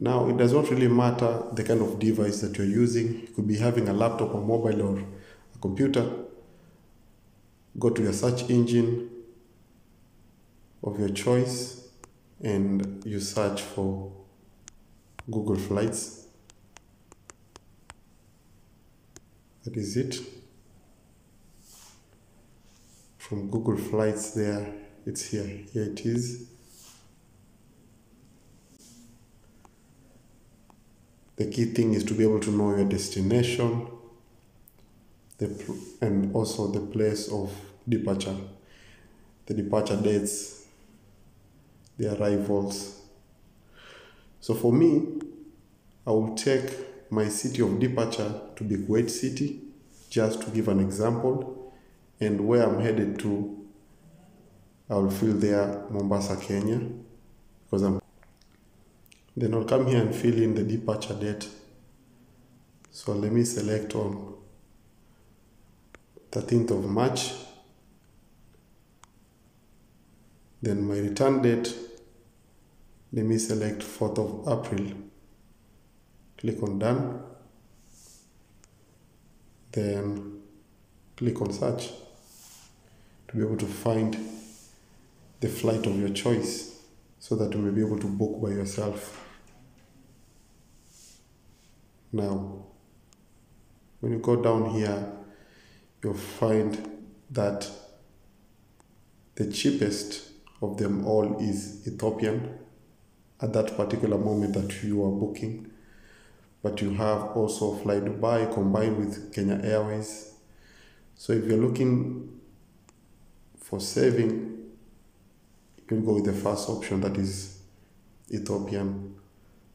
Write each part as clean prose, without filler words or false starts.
Now, it does not really matter the kind of device that you're using. You could be having a laptop, a mobile, or a computer. Go to your search engine of your choice and you search for Google Flights. That is it. From Google Flights there, it's here. Here it is. The key thing is to be able to know your destination and also the place of departure, the departure dates, the arrivals. So for me, I will take my city of departure to be Kuwait City, just to give an example, and where I'm headed to, I will fill there Mombasa, Kenya, because then I'll come here and fill in the departure date. So let me select on 13th of March. Then my return date, let me select 4th of April. Click on done. Then click on search to be able to find the flight of your choice so that you may be able to book by yourself. Now, when you go down here, you'll find that the cheapest of them all is Ethiopian at that particular moment that you are booking. But you have also Fly Dubai combined with Kenya Airways. So if you're looking for saving, you can go with the first option, that is Ethiopian.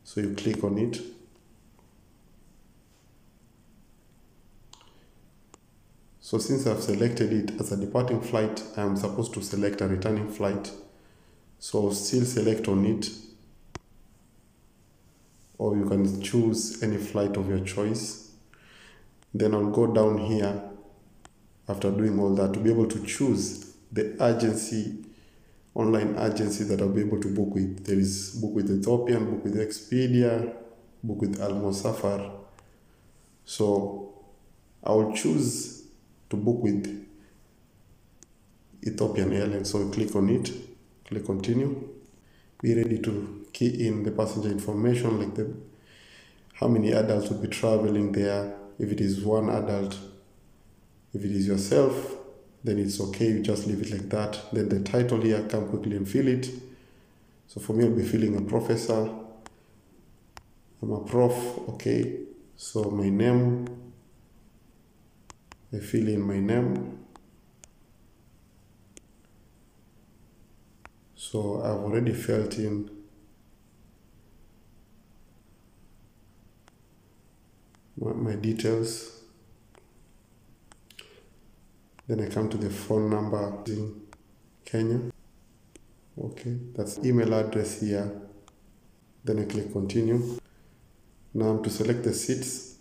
So you click on it. So since I've selected it as a departing flight, I'm supposed to select a returning flight. So still select on it, or you can choose any flight of your choice. Then I'll go down here after doing all that to be able to choose the agency, online agency that I'll be able to book with. There is book with Ethiopian, book with Expedia, book with Al Musafar. So I will choose to book with Ethiopian Airlines. So click on it, click continue. Be ready to key in the passenger information, like how many adults will be traveling there. If it is one adult, if it is yourself, then it's okay, you just leave it like that. Then the title here, come quickly and fill it. So for me, I'll be filling a professor. I'm a prof, okay. So my name, I fill in my name. So I've already filled in my details. Then I come to the phone number in Kenya. Okay, that's email address here. Then I click continue. Now I'm to select the seats,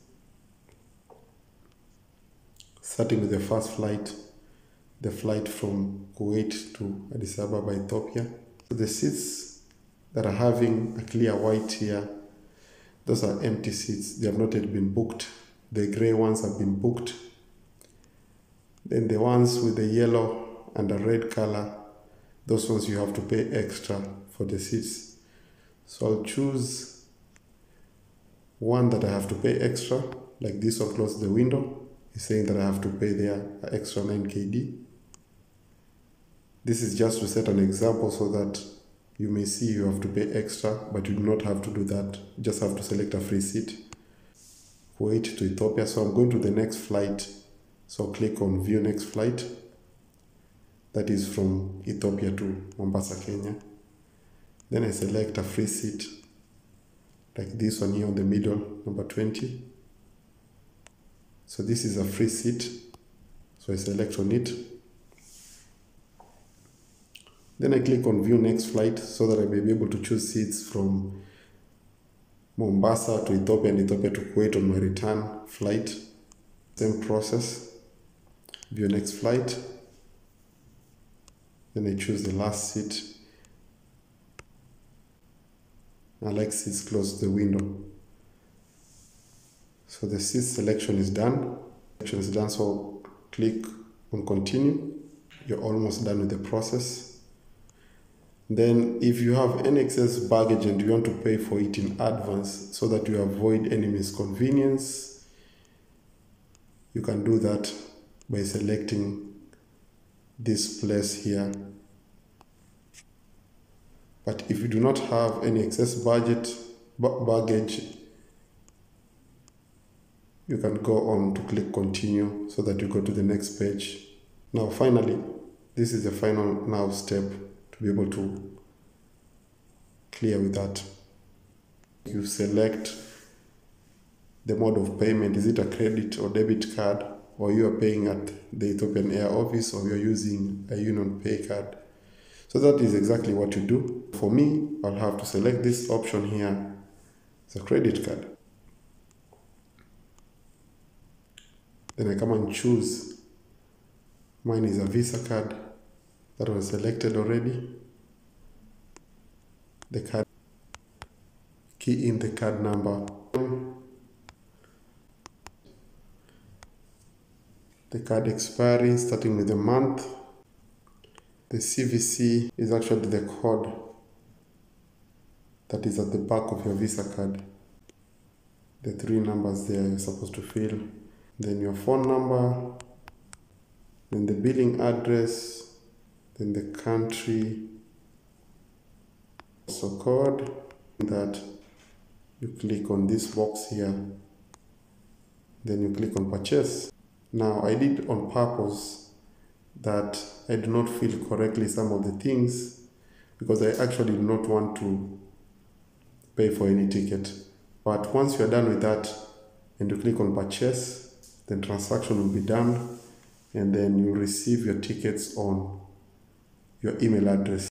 starting with the first flight, the flight from Kuwait to Addis Ababa, Ethiopia. So the seats that are having a clear white here, those are empty seats. They have not yet been booked. The gray ones have been booked. Then the ones with the yellow and the red color, those ones you have to pay extra for the seats. So I'll choose one that I have to pay extra, like this one close the window. It's saying that I have to pay there an extra 9 KD. This is just to set an example so that you may see you have to pay extra, but you do not have to do that. You just have to select a free seat. Kuwait to Ethiopia. So I'm going to the next flight. So click on view next flight. That is from Ethiopia to Mombasa, Kenya. Then I select a free seat, like this one here on the middle, number 20. So this is a free seat. So I select on it. Then I click on view next flight so that I may be able to choose seats from Mombasa to Ethiopia and Ethiopia to Kuwait on my return flight. Same process. View next flight. Then I choose the last seat. Alexis close the window. So the seat selection is done. So click on continue. You're almost done with the process. Then if you have any excess baggage and you want to pay for it in advance so that you avoid any misconvenience, you can do that by selecting this place here. But if you do not have any excess baggage, you can go on to click continue so that you go to the next page. Now finally, this is the final step to be able to clear with that. You select the mode of payment. Is it a credit or debit card, or you are paying at the Ethiopian Air office, or you're using a Union Pay card? So that is exactly what you do. For me, I'll have to select this option here. It's a credit card. Then I come and choose. Mine is a Visa card. That was selected already. The card. Key in the card number. The card expiry, starting with the month. The CVC is actually the code that is at the back of your Visa card. The 3 numbers there you're supposed to fill. Then your phone number, then the billing address, then the country, so code. That you click on this box here, then you click on purchase. Now I did on purpose that I do not fill correctly some of the things because I actually do not want to pay for any ticket. But once you are done with that and you click on purchase, then transaction will be done, and then you receive your tickets on your email address.